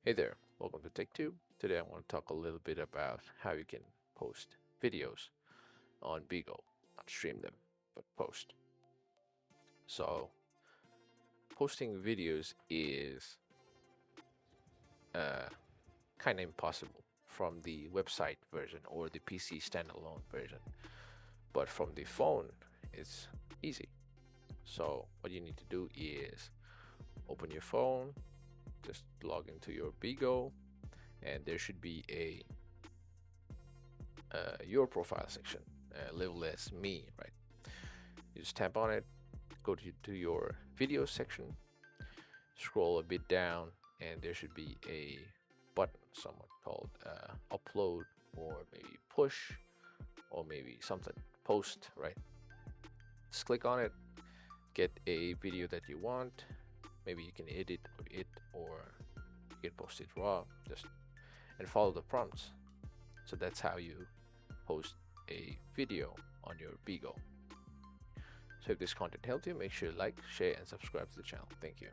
Hey there, welcome to TechTube. Today I want to talk a little bit about how you can post videos on Bigo. Not stream them, but post. So, posting videos is kind of impossible from the website version or the PC standalone version. But from the phone, it's easy. So, what you need to do is open your phone, just log into your Bigo, and there should be a your profile section labeled as me, right? You just tap on it, go to your video section, scroll a bit down, and there should be a button somewhat called upload, or maybe push, or maybe something post, right? Just click on it, get a video that you want. Maybe you can edit or you can post it raw, just and follow the prompts. So that's how you post a video on your Bigo. So if this content helped you, make sure you like, share, and subscribe to the channel. Thank you.